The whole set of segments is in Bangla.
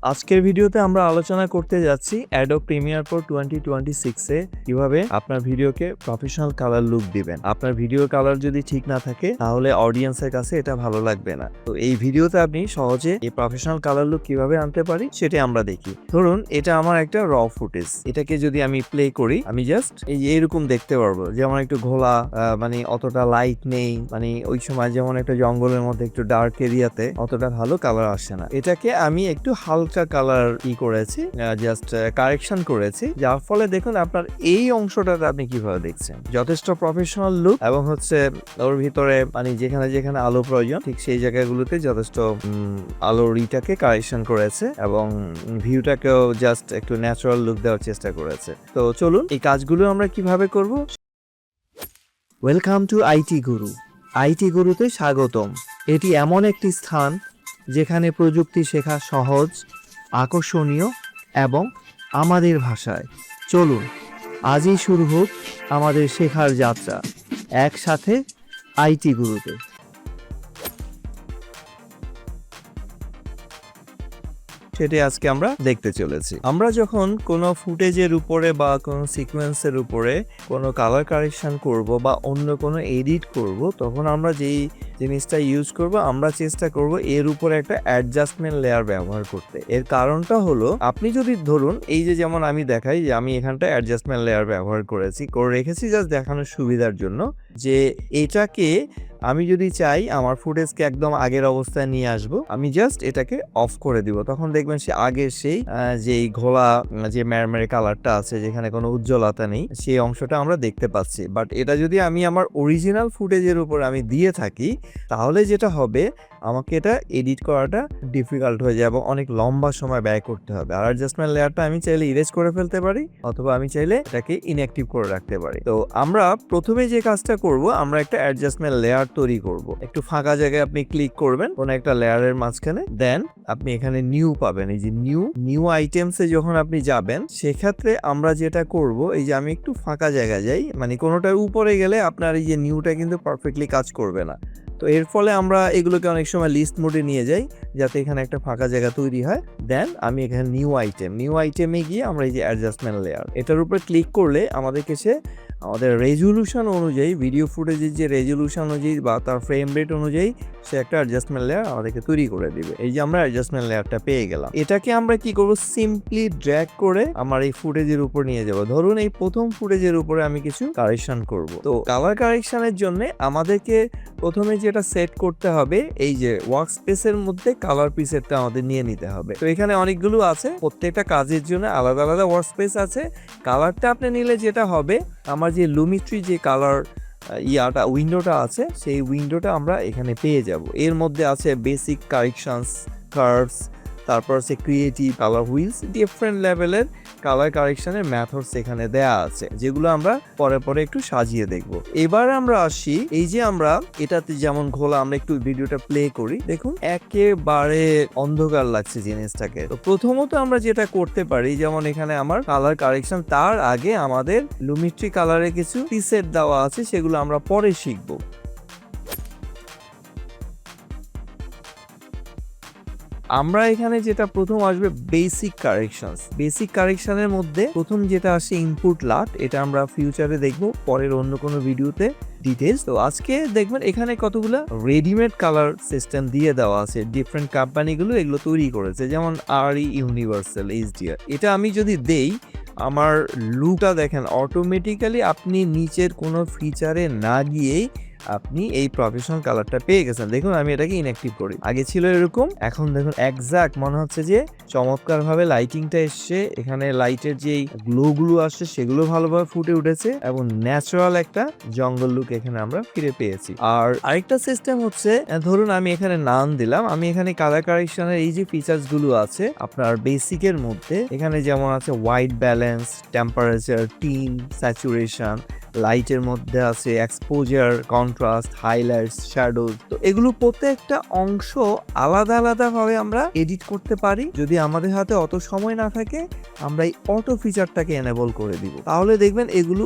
আজকের ভিডিওতে আমরা আলোচনা করতে যাচ্ছি Adobe Premiere Pro 2026 এ কিভাবে আপনার ভিডিওকে প্রফেশনাল কালার লুক দিবেন। আপনার ভিডিও কালার যদি ঠিক না থাকে তাহলে অডিয়েন্সের কাছে এটা ভালো লাগবে না। তো এই ভিডিওতে আপনি সহজে এই প্রফেশনাল কালার লুক কিভাবে আনতে পারি সেটাই আমরা দেখি। ধরুন এটা আমার একটা র ফুটেজ, এটাকে যদি আমি প্লে করি আমি জাস্ট এইরকম দেখতে পারবো, যেমন একটু ঘোলা, মানে অতটা লাইট নেই, মানে ওই সময় যেমন একটা জঙ্গলের মধ্যে একটু ডার্ক এরিয়াতে অতটা ভালো কালার আসে না। এটাকে আমি একটু হালকা কালার করেছি, জাস্ট কারেকশন করেছি, যার ফলে দেখুন আপনার এই অংশটাতে আপনি কিভাবে দেখছেন যথেষ্ট প্রফেশনাল লুক, এবং হচ্ছে ওর ভিতরে মানে যেখানে যেখানে আলো প্রয়োজন ঠিক সেই জায়গাগুলোতে যথেষ্ট আলোর ইটাকে কারেকশন করেছে এবং ভিউটাকেও জাস্ট একটু ন্যাচারাল লুক দেওয়ার চেষ্টা করেছে। তো চলুন এই কাজগুলো আমরা কিভাবে করব। Welcome to IT Guru. IT গুরুতে স্বাগতম। এটি এমন একটি স্থান যেখানে প্রযুক্তি শেখা সহজ, আকর্ষণীয় এবং আমাদের ভাষায়। চলুন আজই শুরু হোক আমাদের শেখার যাত্রা একসাথে আইটি গুরুতে। সেটাই আজকে আমরা দেখতে চলেছি। আমরা যখন কোনো ফুটেজের উপরে বা কোনো সিকোয়েন্সের উপরে কোনো কালার কারেকশন করব বা অন্য কোনো এডিট করব, তখন আমরা যেই জিনিসটা ইউজ করব, আমরা চেষ্টা করব এর উপরে একটা অ্যাডজাস্টমেন্ট লেয়ার ব্যবহার করতে। এর কারণটা হলো, আপনি যদি ধরুন এই যে যেমন আমি দেখাই যে আমি এখানটা অ্যাডজাস্টমেন্ট লেয়ার ব্যবহার করে রেখেছি জাস্ট দেখানোর সুবিধার জন্য, যে এটাকে আমি যদি চাই আমার ফুটেজকে একদম আগের অবস্থায় নিয়ে আসবো, আমি জাস্ট এটাকে অফ করে দিব, তখন দেখবেন সে আগের সেই যেই ঘোলা যে ম্যারমেরে কালারটা আছে যেখানে কোনো উজ্জ্বলতা নেই সেই অংশটা আমরা দেখতে পাচ্ছি। বাট এটা যদি আমি আমার অরিজিনাল ফুটেজের উপর আমি দিয়ে থাকি তাহলে যেটা হবে, আমাকে এটা এডিট করাটা ডিফিকাল্ট হয়ে যায় এবং অনেক লম্বা সময় ব্যয় করতে হবে। আর অ্যাডজাস্টমেন্ট লেয়ারটা আমি চাইলে ইরেজ করে ফেলতে পারি অথবা আমি চাইলে এটাকে ইনঅ্যাক্টিভ করে রাখতে পারি। তো আমরা প্রথমে যে কাজটা করব, আমরা একটা অ্যাডজাস্টমেন্ট লেয়ার তৈরি করব। একটু ফাঁকা জায়গায় আপনি ক্লিক করবেন কোনো একটা লেয়ারের মাঝখানে, দেন আপনি এখানে নিউ পাবেন। এই যে নিউ আইটেমসে যখন আপনি যাবেন সেক্ষেত্রে আমরা যেটা করব, এই যে আমি একটু ফাঁকা জায়গায় যাই, মানে কোনোটার উপরে গেলে আপনার এই যে নিউটা কিন্তু পারফেক্টলি কাজ করবে না। তো এর ফলে আমরা এগুলোকে অনেক সময় লিস্ট মোডে নিয়ে যাই যাতে এখানে একটা ফাঁকা জায়গা তৈরি হয়। দেন আমি এখানে নিউ আইটেমে গিয়ে আমরা এই যে অ্যাডজাস্টমেন্ট লেয়ার, এটার উপরে ক্লিক করলে আমাদের কাছে আমাদের রেজলিউশন অনুযায়ী, ভিডিও ফুটেজের যে রেজলিউশন অনুযায়ী বা তার ফ্রেম রেট অনুযায়ী সে একটা অ্যাডজাস্টমেন্ট লেয়ার আমাদেরকে তৈরি করে দিবে। এই যে আমরা অ্যাডজাস্টমেন্ট লেয়ারটা পেয়ে গেলাম। এটাকে আমরা কি করব, সিম্পলি ড্র্যাগ করে আমার এই ফুটেজের উপর নিয়ে যাব। ধরুন এই প্রথম ফুটেজের উপরে আমি কিছু কারেকশন করব। তো কালার কারেকশনের জন্য আমাদেরকে প্রথমে যেটা সেট করতে হবে, এই যে ওয়ার্ক স্পেসের মধ্যে কালার প্রিসেটটা আমাদের নিয়ে নিতে হবে। তো এখানে অনেকগুলো আছে, প্রত্যেকটা কাজের জন্য আলাদা আলাদা ওয়ার্ক স্পেস আছে। কালারটা আপনি নিলে যেটা হবে, আমার যে লুমিট্রি যে কালার উইন্ডোটা আছে সেই উইন্ডোটা আমরা এখানে পেয়ে যাব। এর মধ্যে আছে বেসিক কারেকশনস, কার্ভস, তারপর আছে ক্রিয়েটিভ, কালার হুইলস, ডিফারেন্ট লেভেলের কালার কারেকশনের মেথডস এখানে দেয়া আছে, যেগুলো আমরা পরে পরে একটু সাজিয়ে দেখব। এবার আমরা আসি, এই যে আমরা এটাতে যেমন ঘোলা, আমরা একটু ভিডিওটা প্লে করি, দেখুন একেবারে অন্ধকার লাগছে জিনিসটাকে। তো প্রথমত আমরা যেটা করতে পারি, যেমন এখানে আমার কালার কারেকশন, তার আগে আমাদের লুমিট্রি কালারে কিছু প্রিসেট দেওয়া আছে, সেগুলো আমরা পরে শিখবো। আমরা এখানে যেটা প্রথম আসবে বেসিক কারেকশনের মধ্যে প্রথম যেটা আসে ইনপুট লাট, এটা আমরা ফিউচারে দেখবো পরের অন্য কোনো ভিডিওতে ডিটেলস। তো আজকে দেখবেন এখানে কতগুলো রেডিমেড কালার সিস্টেম দিয়ে দেওয়া আছে, ডিফারেন্ট কোম্পানিগুলো এগুলো তৈরি করেছে, যেমন RE ইউনিভার্সাল HDR। এটা আমি যদি দেই, আমার লুকটা দেখেন অটোমেটিক্যালি আপনি নিচের কোনো ফিচারে না গিয়েই আপনি এই প্রফেশনাল কালারটা পেয়ে গেছেন। দেখুন আমি এটাকে ইনঅ্যাক্টিভ করি, আগে ছিল এরকম, এখন দেখুন এক্সাক্ট মনে হচ্ছে যে চমৎকার ভাবে লাইটিংটা এসছে, এখানে লাইটের যে গ্লো গুলো আসছে সেগুলো ভালোভাবে ফুটে উঠেছে এবং ন্যাচারাল একটা জঙ্গল লুক এখানে আমরা ফিরে পেয়েছি। আর আরেকটা সিস্টেম হচ্ছে, ধরুন আমি এখানে নাম দিলাম, আমি এখানে কালার কারেকশনের এই যে ফিচার্স গুলো আছে আপনার বেসিকের মধ্যে, এখানে যেমন আছে white balance, temperature, tin, saturation, লাইটের মধ্যে আছে এক্সপোজার, কন্ট্রাস্ট, হাইলাইটস, শ্যাডো। তো এগুলো প্রত্যেকটা অংশ আলাদা আলাদা ভাবে আমরা এডিট করতে পারি। যদি আমাদের হাতে অত সময় না থাকে আমরা এই অটো ফিচারটাকে এনেবল করে দিব, তাহলে দেখবেন এগুলো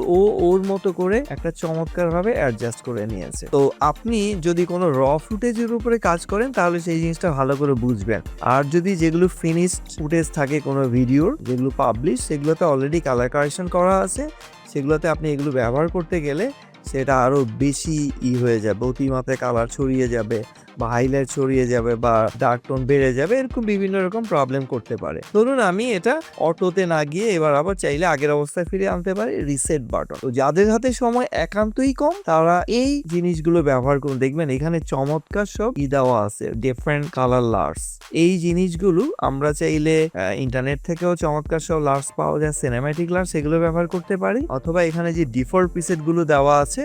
ওর মতো করে একটা চমৎকার ভাবে অ্যাডজাস্ট করে নিয়েছে। তো আপনি যদি কোনো র ফুটেজের উপরে কাজ করেন তাহলে সেই জিনিসটা ভালো করে বুঝবেন। আর যদি যেগুলো ফিনিশড ফুটেজ থাকে কোনো ভিডিওর, যেগুলো পাবলিশ, সেগুলোতে অলরেডি কালার কারেকশন করা আছে, সেগুলোতে আপনি এগুলো ব্যবহার করতে গেলে সেটা আরো বেশি হয়ে যাবে, অতিমাত্রায় কালার ছড়িয়ে যাবে বা হাইলাইট ছড়িয়ে যাবে বা ডার্ক টোন বেড়ে যাবে, এরকম বিভিন্ন রকম প্রবলেম করতে পারে। ধরুন আমি এটা অটোতে না গিয়ে এবার আবার চাইলে আগের অবস্থায় ফিরে আনতে পারি, রিসেট বাটন। তো যাদের হাতে সময় একান্তই কম তারা এই জিনিসগুলো ব্যবহার করুন। দেখবেন এখানে চমৎকার সব দেওয়া আছে, ডিফারেন্ট কালার লার্স। এই জিনিসগুলো আমরা চাইলে ইন্টারনেট থেকেও চমৎকার সব লার্স পাওয়া যায়, সিনেম্যাটিক লার্স, এগুলো ব্যবহার করতে পারি। অথবা এখানে যে ডিফল্ট প্রিসেট গুলো দেওয়া আছে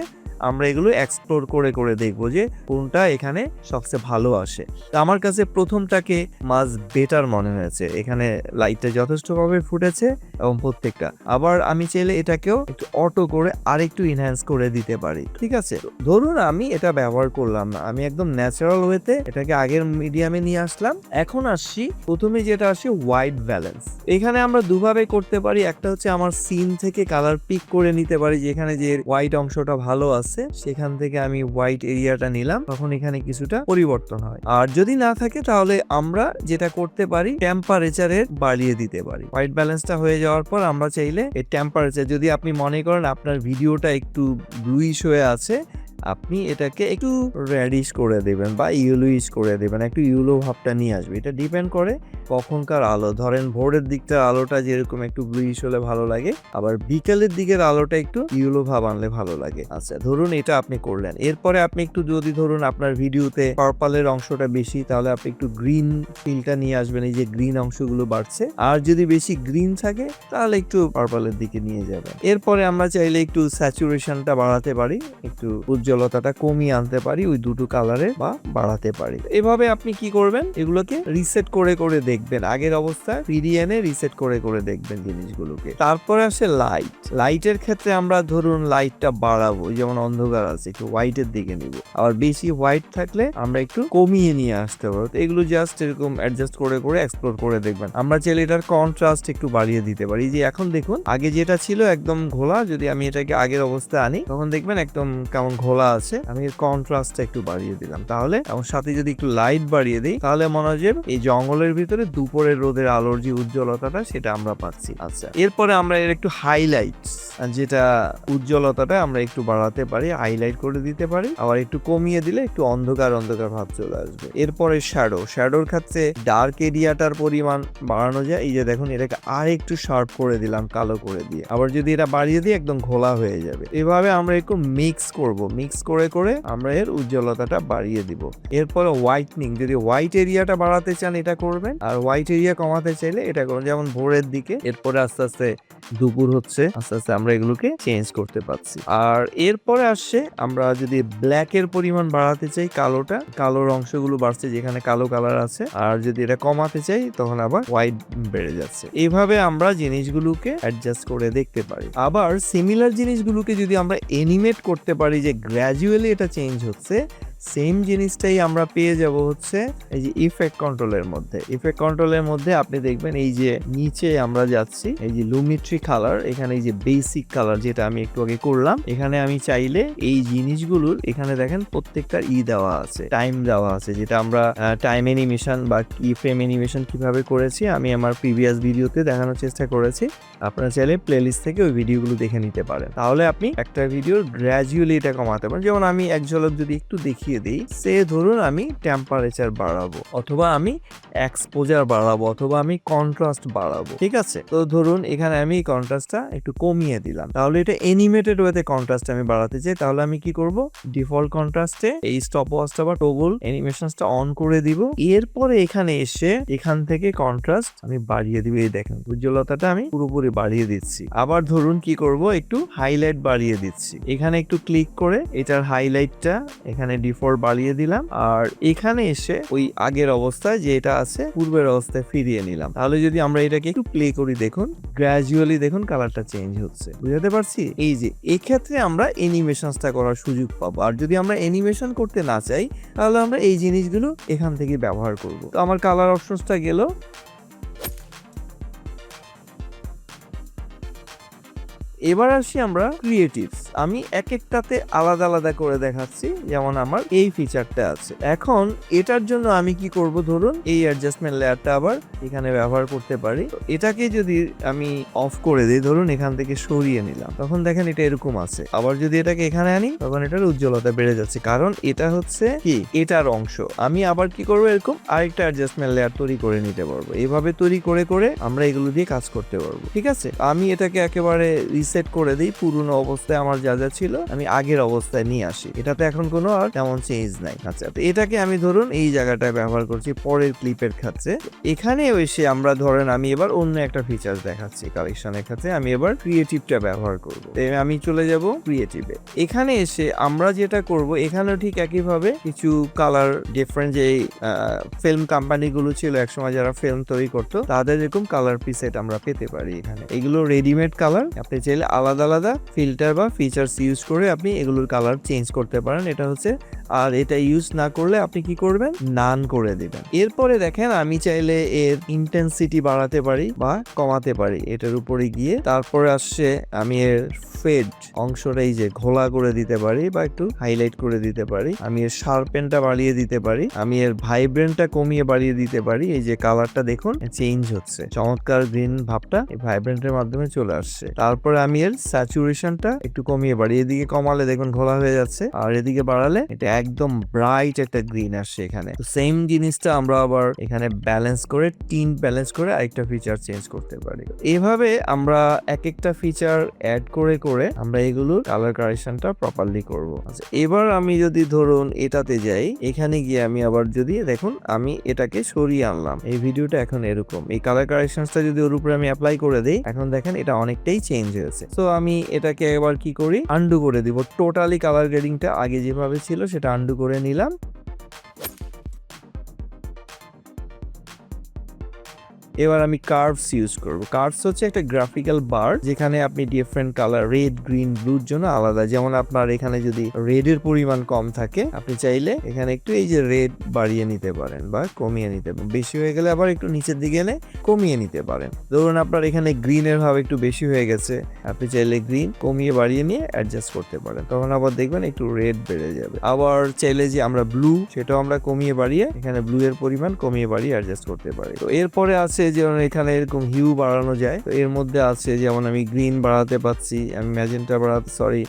আমরা এগুলো এক্সপ্লোর করে করে দেখবো যে কোনটা এখানে সবচেয়ে ভালো আসে। তো আমার কাছে প্রথমটাকে মাছ বেটার মনে হয়েছে, এখানে লাইটটা যথেষ্টভাবে ফুটেছে এবং প্রত্যেকটা। আবার আমি চাইলে এটাকেও একটু অটো করে আরেকটু ইনহ্যান্স করে দিতে পারি, ঠিক আছে। ধরুন আমি এটা ব্যবহার করলাম না, আমি একদম ন্যাচারাল ওয়েতে এটাকে আগের মিডিয়ামে নিয়ে আসলাম। এখন আসছি, প্রথমে যেটা আসে হোয়াইট ব্যালেন্স। এখানে আমরা দুভাবে করতে পারি, একটা হচ্ছে আমার সিন থেকে কালার পিক করে নিতে পারি, যেখানে যে হোয়াইট অংশটা ভালো আছে সেখান থেকে আমি হোয়াইট এরিয়াটা নিলাম, তখন এখানে কিছুটা পরিবর্তন হয়। আর যদি না থাকে তাহলে আমরা যেটা করতে পারি টেম্পারেচারের বাড়িয়ে দিতে পারি। হোয়াইট ব্যালেন্সটা হয়ে যাওয়ার পর আমরা চাইলে এই টেম্পারেচার, যদি আপনি মনে করেন আপনার ভিডিওটা একটু ব্লুইশ হয়ে আছে, আপনি এটাকে একটু রেডিশ করে দেবেন বা ইয়েলোইশ করে দেবেন, একটু ইয়েলো ভাবটা নিয়ে আসবে। এটা ডিপেন্ড করে কখনকার আলো। ধরেন ভোরের দিকটার আলোটা যেরকম একটু ব্লুইশ হলে ভালো লাগে, আবার বিকেলের দিকের আলোটা একটু ইয়েলো ভাব আনলে ভালো লাগে। আচ্ছা, ধরুন এটা আপনি করলেন। এরপরে আপনি একটু, যদি ধরুন আপনার ভিডিওতে পার্পলের অংশটা বেশি, তাহলে আপনি একটু গ্রিন ফিলটা নিয়ে আসবেন, এই যে গ্রিন অংশগুলো বাড়ছে। আর যদি বেশি গ্রিন থাকে তাহলে একটু পার্পলের দিকে নিয়ে যাবেন। এরপরে আমরা চাইলে একটু স্যাচুরেশনটা বাড়াতে পারি, একটু উজ্জ্বলতাটা কমিয়ে আনতে পারি, ওই দুটো কালারে বা বাড়াতে পারি। এভাবে আপনি কি করবেন, এগুলোকে রিসেট করে করে দেখবেন, আগের অবস্থায় ফিরিয়ে এনে রিসেট করে করে দেখবেন জিনিসগুলোকে। তারপরে আসে লাইট। লাইটের ক্ষেত্রে আমরা ধরুন লাইটটা বাড়াবো, যেমন অন্ধকার আছে একটু হোয়াইটের দিকে নিব, আবার বেশি হোয়াইট থাকলে আমরা একটু কমিয়ে নিয়ে আসতে পারবো। এগুলো জাস্ট এরকম অ্যাডজাস্ট করে করে এক্সপ্লোর করে দেখবেন। আমরা চাইলে এটার কন্ট্রাস্ট একটু বাড়িয়ে দিতে পারি। যে এখন দেখুন আগে যেটা ছিল একদম ঘোলা, যদি আমি এটাকে আগের অবস্থায় আনি তখন দেখবেন একদম কেমন ঘোলা আছে। আমি এর কন্ট্রাস্টটা একটু বাড়িয়ে দিলাম, তাহলে এবং সাথে যদি একটু লাইট বাড়িয়ে দিই তাহলে মনে হয় যে এই জঙ্গলের ভিতরে দুপুরের রোদের আলোর যে উজ্জ্বলতাটা সেটা আমরা পাচ্ছি। আচ্ছা, এরপরে আমরা এর একটু হাইলাইটস, যেটা উজ্জ্বলতাটা আমরা একটু বাড়াতে পারি, হাইলাইট করে দিতে পারি। আবার একটু কমিয়ে দিলে একটু অন্ধকার অন্ধকার ভাব চলে আসবে। এরপরে শ্যাডোর ক্ষেত্রে ডার্ক এরিয়াটার পরিমাণ বাড়ানো যায়। এই যে দেখুন এটাকে আর একটু শার্প করে দিলাম কালো করে দিয়ে, আবার যদি এটা বাড়িয়ে দিই একদম ঘোলা হয়ে যাবে। এভাবে আমরা একটু মিক্স করব, মিক্স করে করে আমরা এর উজ্জ্বলতাটা বাড়িয়ে দিব। এরপরে হোয়াইটনিং, যদি হোয়াইট এরিয়াটা বাড়াতে চান এটা করবেন, আর হোয়াইট এরিয়া কমাতে চাইলে এটা করবেন, যেমন ভোরের দিকে। এরপরে আস্তে আস্তে দুপুর হচ্ছে, আস্তে আস্তে আমরা এগুলোকে চেঞ্জ করতে পারছি। আর এরপরে আসছে আমরা যদি ব্ল্যাক এর পরিমাণ বাড়াতে চাই, কালোর অংশগুলো বাড়ছে যেখানে কালো কালার আছে, আর যদি এটা কমাতে চাই তখন আবার হোয়াইট বেড়ে যাচ্ছে। এইভাবে আমরা জিনিসগুলোকে অ্যাডজাস্ট করে দেখতে পারি। আবার সিমিলার জিনিসগুলোকে যদি আমরা এনিমেট করতে পারি, যে গ্র্যাজুয়ালি এটা চেঞ্জ হচ্ছে, সেম জিনিসটাই আমরা পেয়ে যাব হচ্ছে এই যে ইফেক্ট কন্ট্রোলের মধ্যে। ইফেক্ট কন্ট্রোলের মধ্যে আপনি দেখবেন এই যে নিচে আমরা যাচ্ছি, এই যে লুমিট্রি কালার, এখানে এই যে বেসিক কালার যেটা আমি একটু আগে করলাম, এখানে আমি চাইলে এই জিনিসগুলোর এখানে দেখেন প্রত্যেকটার দেওয়া আছে, টাইম দেওয়া আছে, যেটা আমরা টাইম অ্যানিমেশন বা কি ফ্রেম অ্যানিমেশন কিভাবে করেছি আমি আমার প্রিভিয়াস ভিডিওতে দেখানোর চেষ্টা করেছি। আপনারা চাইলে প্লেলিস্ট থেকে ওই ভিডিওগুলো দেখে নিতে পারেন, তাহলে আপনি একটা ভিডিওর গ্র্যাজুয়ালি এটা কমাতে পারেন। যেমন আমি এক ঝলক যদি একটু দেখিয়ে দিই, সে ধরুন আমি টেম্পারেচার বাড়াবো, অথবা আমি এক্সপোজার বাড়াবো, অথবা আমি কন্ট্রাস্ট বাড়াবো, ঠিক আছে। তো ধরুন এখানে আমি কন্ট্রাস্টটা একটু কমিয়ে দিলাম, তাহলে এটা এনিমেটেড ওয়েতে কন্ট্রাস্ট আমি বাড়াতে চাই, তাহলে আমি কি করব, ডিফল্ট কন্ট্রাস্টে এই স্টপ ওয়াচটা বা টগল অ্যানিমেশনসটা অন করে দিব। এরপরে এখানে এসে এখান থেকে কন্ট্রাস্ট আমি বাড়িয়ে দিব। এই দেখেন উজ্জ্বলতাটা আমি পুরোপুরি বাড়িয়ে দিচ্ছি। আবার ধরুন কি করব, একটু হাইলাইট বাড়িয়ে দিচ্ছি, এখানে একটু ক্লিক করে এটার হাইলাইটটা এখানে তারপর বাড়িয়ে দিলাম, আর এখানে এসে ওই আগের অবস্থায় যে এটা আছে পূর্বের অবস্থায় ফিরিয়ে নিলাম। তাহলে যদি আমরা এটাকে একটু প্লে করি, দেখুন গ্র্যাজুয়ালি দেখুন কালারটা চেঞ্জ হচ্ছে, বুঝতে পারছি? এই যে এক্ষেত্রে আমরা অ্যানিমেশনসটা করার সুযোগ পাবো। আর যদি আমরা অ্যানিমেশন করতে না চাই তাহলে আমরা এই জিনিসগুলো এখান থেকে ব্যবহার করব। তো আমার কালার অপশনসটা গেল। এবার আসি আমরা ক্রিয়েটিভস। আমি এক একটাতে আলাদা আলাদা করে দেখাচ্ছি। যেমন আমার এই ফিচারটা আছে, এখন এটার জন্য আমি কি করব, ধরুন এই অ্যাডজাস্টমেন্ট লেয়ারটা আবার এখানে ব্যবহার করতে পারি। এটাকে যদি আমি অফ করে দিই, ধরুন এখান থেকে সরিয়ে নিলাম, তখন দেখেন এটা এরকম আছে। আবার যদি এটাকে এখানে আনি তখন এটার উজ্জ্বলতা বেড়ে যাচ্ছে, কারণ এটা হচ্ছে কি এটার অংশ। আমি আবার কি করবো, এরকম আরেকটা অ্যাডজাস্টমেন্ট লেয়ার তৈরি করে নিতে পারবো। এইভাবে তৈরি করে করে আমরা এগুলো দিয়ে কাজ করতে পারবো। ঠিক আছে, আমি এটাকে একেবারে সেট করে দিই, পুরনো অবস্থায় আমার যা যা ছিল আমি আগের অবস্থায় নিয়ে আসি। এটাতে এখন কোনো আর তেমন চেঞ্জ নাই। আচ্ছা, তো এটাকে আমি ধরুন এই জায়গাটায় ব্যবহার করছি পরের ক্লিপের ক্ষেত্রে। এখানে এসে আমরা ধরেন আমি এবার অন্য একটা ফিচার দেখাচ্ছি কালেকশনের ক্ষেত্রে, আমি এবার ক্রিয়েটিভটা ব্যবহার করব। আমি চলে যাব ক্রিয়েটিভে। এখানে এসে আমরা যেটা করব, এখানেও ঠিক একইভাবে কিছু কালার ডিফারেন্ট, যে ফিল্ম কোম্পানিগুলো ছিল একসময় যারা ফিল্ম তৈরি করতো, তাদের এরকম কালার প্রিসেট আমরা পেতে পারি এখানে। এগুলো রেডিমেড কালার, আপনি চাইলে আলাদা আলাদা ফিল্টার বা ফিচার্স ইউজ করে আপনি এগুলোর কালার চেঞ্জ করতে পারেন। এটা হচ্ছে, আর এটা ইউজ না করলে আপনি কি করবেন, নান করে দিবেন। এরপরে দেখেন আমি চাইলে এর ইন্টেন্সিটি বাড়াতে পারি বা কমাতে পারি এটার উপরে গিয়ে। তারপরে আসছে আমি এর ফেড অংশটা এই যে ঘোলা করে দিতে পারি বা একটু হাইলাইট করে দিতে পারি। আমি এর শার্পেনটা বাড়িয়ে দিতে পারি, আমি এর ভাইব্রেন্টটা কমিয়ে বাড়িয়ে দিতে পারি। এই যে কালারটা দেখুন চেঞ্জ হচ্ছে, চমৎকার গ্রিন ভাবটা এই ভাইব্রেন্টের মাধ্যমে চলে আসছে। তারপরে আমি এর স্যাচুরেশনটা একটু কমিয়ে বাড়ি, এদিকে কমালে দেখুন ঘোলা হয়ে যাচ্ছে, আর এদিকে বাড়ালে এটা একদম ব্রাইট একটা গ্রিন আসছে এখানে। তো সেম জিনিসটা আমরা আবার এখানে ব্যালেন্স করে, টিন্ট ব্যালেন্স করে আরেকটা ফিচার চেঞ্জ করতে পারি। এভাবে আমরা এক একটা ফিচার অ্যাড করে করে আমরা এগুলো কালার কারেকশনটা প্রপারলি করব। আচ্ছা, এবার আমি যদি ধরুন এটাতে যাই, এখানে গিয়ে আমি আবার যদি দেখুন আমি এটাকে সরিয়ে আনলাম, এই ভিডিওটা এখন এরকম। এই কালার কারেকশনটা যদি ওর উপরে আমি অ্যাপ্লাই করে দিই, এখন দেখেন এটা অনেকটাই চেঞ্জ হয়েছে। তো আমি এটাকে এবার কি করি, আন্ডু করে দিব। টোটালি কালার গ্রেডিংটা আগে যেভাবে ছিল সেটা আন্ডু করে নিলাম। এবার আমি কার্ভস ইউজ করব। কার্ভস হচ্ছে একটা গ্রাফিক্যাল বার, যেখানে আপনি ডিফারেন্ট কালার, রেড, গ্রিন, ব্লুর জন্য আলাদা। যেমন আপনার এখানে যদি রেডের পরিমাণ কম থাকে, আপনি চাইলে এখানে একটু এই যে রেড বাড়িয়ে নিতে পারেন বা কমিয়ে নিতে পারেন। বেশি হয়ে গেলে আবার একটু নিচের দিকে এনে কমিয়ে নিতে পারেন। ধরুন আপনার এখানে গ্রিনের ভাব একটু বেশি হয়ে গেছে, আপনি চাইলে গ্রিন কমিয়ে বাড়িয়ে নিয়ে অ্যাডজাস্ট করতে পারেন, তখন আবার দেখবেন একটু রেড বেড়ে যাবে। আবার চাইলে যে আমরা ব্লু, সেটাও আমরা কমিয়ে বাড়িয়ে এখানে ব্লু এর পরিমাণ কমিয়ে বাড়িয়ে অ্যাডজাস্ট করতে পারি। তো এরপরে আছে যেমন এখানে এরকম হিউ বাড়ানো যায়। তো এর মধ্যে আছে যেমন আমি গ্রিন বাড়াতে পাচ্ছি, আমি ম্যাজেন্টা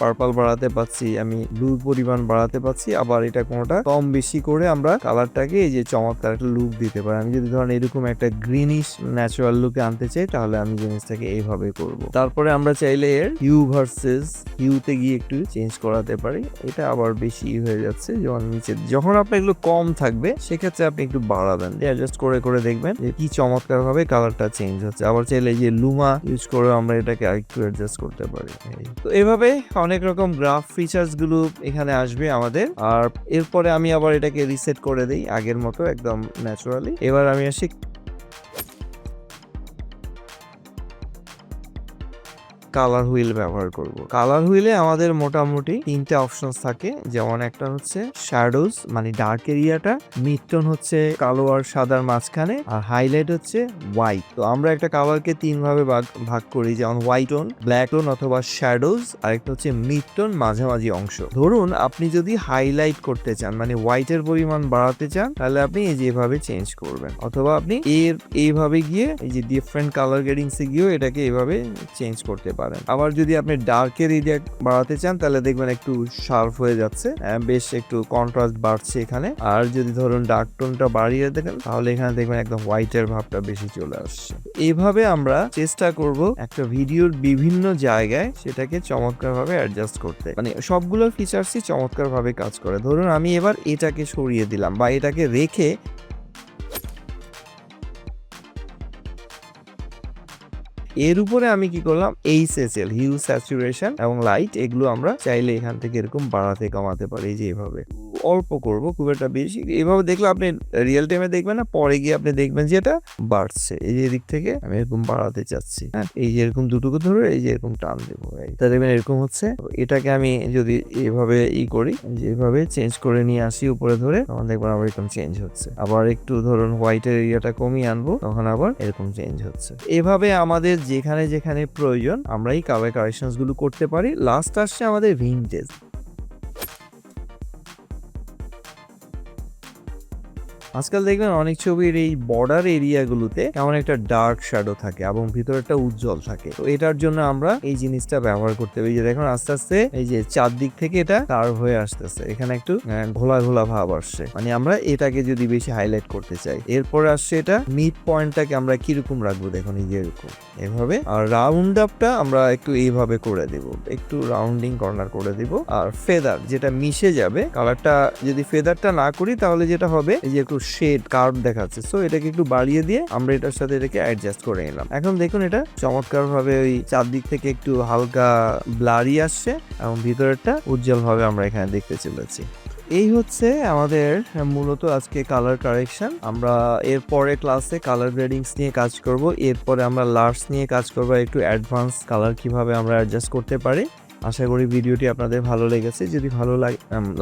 পার্পল বাড়াতে পাচ্ছি, আমি ব্লু পরিমাণ বাড়াতে পাচ্ছি। আবার এটা কোনোটা কম বেশি করে আমরা কালারটাকে এই যে চমৎকার একটা লুক দিতে পারি। আমি যদি ধরেন এরকম একটা গ্রিনিশ ন্যাচারাল লুকে আনতে চাই, তাহলে আমি জিনিসটাকে এইভাবে করব। তারপরে আমরা চাইলে এর হিউ ভার্সেস হিউতে গিয়ে একটু চেঞ্জ করাতে পারি। এটা আবার বেশি হয়ে যাচ্ছে, যেমন নিচে যখন আপনার এগুলো কম থাকবে সেক্ষেত্রে আপনি একটু বাড়াবেন, অ্যাডজাস্ট করে করে দেখবেন যে কি চমৎকার ভাবে কালারটা চেঞ্জ হচ্ছে। আবার চাইলে যে লুমা ইউজ করে আমরা এটাকে আরেকটু অ্যাডজাস্ট করতে পারি। তো এভাবে অনেক রকম গ্রাফ ফিচার্স গুলো এখানে আসবে আমাদের। আর এরপরে আমি আবার এটাকে রিসেট করে দেই আগের মতো একদম ন্যাচারালি। এবার আমি আসি কালার হুইল ব্যবহার করব। কালার হুইলে আমাদের মোটামুটি তিনটা অপশন থাকে, যেমন একটা হচ্ছে শ্যাডোজ মানে ডার্ক এরিয়াটা, মিড টোন হচ্ছে কালো আর সাদার মাঝখানে, আর হাইলাইট হচ্ছে হোয়াইট। তো আমরা একটা কালারকে তিন ভাবে ভাগ করি, যেমন হোয়াইট টোন, ব্ল্যাক টোন অথবা শ্যাডোজ, আর একটা হচ্ছে মিড টোন মাঝামাঝি অংশ। ধরুন আপনি যদি হাইলাইট করতে চান মানে হোয়াইটের পরিমাণ বাড়াতে চান, তাহলে আপনি এই যেভাবে চেঞ্জ করবেন, অথবা আপনি এইভাবে গিয়ে এই যে ডিফারেন্ট কালার গ্রেডিংসে গিয়েও এটাকে এইভাবে চেঞ্জ করতে পারেন। আবার যদি আপনি ডার্কের এরিয়া বাড়াতে চান, তাহলে দেখবেন একটু শার্প হয়ে যাচ্ছে, বেশ একটু কন্ট্রাস্ট বাড়ছে এখানে। আর যদি ধরুন ডার্ক টোনটা বাড়িয়ে দেখেন, তাহলে এখানে দেখবেন একদম হোয়াইটের ভাবটা বেশি চলে আসছে। এইভাবে আমরা চেষ্টা করব একটা ভিডিওর বিভিন্ন জায়গায় সেটাকে চমৎকার ভাবে অ্যাডজাস্ট করতে, মানে সবগুলো ফিচার্সই চমৎকার ভাবে কাজ করে। ধরুন আমি এবার এটাকে সরিয়ে দিলাম বা এটাকে রেখে এর উপরে আমি কি করলাম, HSL হিউ, স্যাচুরেশন এবং লাইট, এগুলো আমরা চাইলে এখান থেকে এরকম বাড়াতে কমাতে পারি যে এইভাবে। অল্প করব, খুব একটা বেশি। এভাবে দেখলে আপনি রিয়েল টাইমে দেখবেন না, পরে গিয়ে আপনি দেখবেন যে এটা বাড়ছে। এই যে এদিক থেকে আমি এরকম বাড়াতে চাচ্ছি, হ্যাঁ, এই যে এরকম দুটুকু ধরে এই যে এরকম টান দেবো, তা দেখবেন এরকম হচ্ছে। এটাকে আমি যদি এইভাবে করি, যেভাবে চেঞ্জ করে নিয়ে আসি উপরে ধরে, তখন দেখবেন আবার এরকম চেঞ্জ হচ্ছে। আবার একটু ধরুন হোয়াইটের এরিয়াটা কমিয়ে আনবো, তখন আবার এরকম চেঞ্জ হচ্ছে। এভাবে আমাদের যেখানে যেখানে প্রয়োজন আমরা এই কালার কারেকশনস গুলো করতে পারি। লাস্ট আসছে আমাদের ভিনটেজ। আজকাল দেখবেন অনেক ছবির এই বর্ডার এরিয়াগুলোতে কেমন একটা ডার্ক শ্যাডো থাকে এবং ভিতরটা উজ্জ্বল থাকে। তো এটার জন্য আমরা এই জিনিসটা ব্যবহার করতে হবে। এই যে দেখুন আস্তে আস্তে এই যে চারদিক থেকে এটা কার্ভ হয়ে আসতেছে, এখানে একটু ঘোলা ঘোলা ভাব আসছে, মানে আমরা এটাকে যদি বেশি হাইলাইট করতে চাই। এরপরে আসছে এটা মিড পয়েন্টটাকে আমরা কিরকম রাখবো, দেখুন এই যে এরকম এভাবে। আর রাউন্ড আপটা আমরা একটু এইভাবে করে দিব, একটু রাউন্ডিং কর্নার করে দিব। আর ফেদার যেটা মিশে যাবে, কালারটা যদি ফেদারটা না করি তাহলে যেটা হবে এই যে একটু শেড কার্ভ দেখাচ্ছে, সো এটাকে একটু বাড়িয়ে দিয়ে আমরা এটার সাথে এটাকে অ্যাডজাস্ট করে নিলাম। এখন দেখুন এটা চমৎকার ভাবে ওই চারদিক থেকে একটু হালকা ব্লারি আসছে এবং ভিতরেরটা উজ্জ্বল ভাবে আমরা এখানে দেখতে চলেছি। এই হচ্ছে আমাদের মূলত আজকে কালার কারেকশন। আমরা এরপরে ক্লাসে কালার গ্রেডিংস নিয়ে কাজ করব, এরপরে আমরা লার্স নিয়ে কাজ করব, একটু অ্যাডভান্স কালার কিভাবে আমরা অ্যাডজাস্ট করতে পারি। আশা করি ভিডিওটি আপনাদের ভালো লেগেছে। যদি ভালো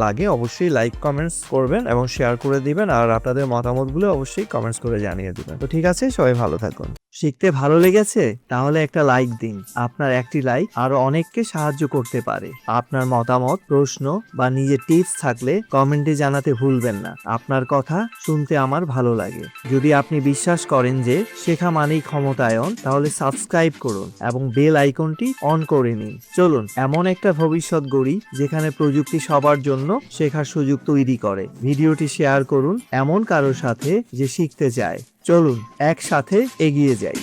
লাগে অবশ্যই লাইক কমেন্টস করবেন এবং শেয়ার করে দিবেন, আর আপনাদের মতামতগুলো অবশ্যই কমেন্টস করে জানিয়ে দিবেন। তো ঠিক আছে, সবাই ভালো থাকুন। শিখতে ভালো লেগেছে তাহলে একটা লাইক দিন। আপনার একটি লাইক আরো অনেককে সাহায্য করতে পারে। আপনার মতামত, প্রশ্ন বা নিজের টিপস থাকলে কমেন্টে জানাতে ভুলবেন না। আপনার কথা শুনতে আমার ভালো লাগে। যদি আপনি বিশ্বাস করেন যে শেখা মানেই ক্ষমতায়ন, তাহলে সাবস্ক্রাইব করুন এবং বেল আইকনটি অন করে নিন। চলুন এমন একটা ভবিষ্যৎ গড়ি যেখানে প্রযুক্তি সবার জন্য শেখার সুযোগ তৈরি করে। ভিডিওটি শেয়ার করুন এমন কারোর সাথে যে শিখতে চায়। চলুন একসাথে এগিয়ে যাই।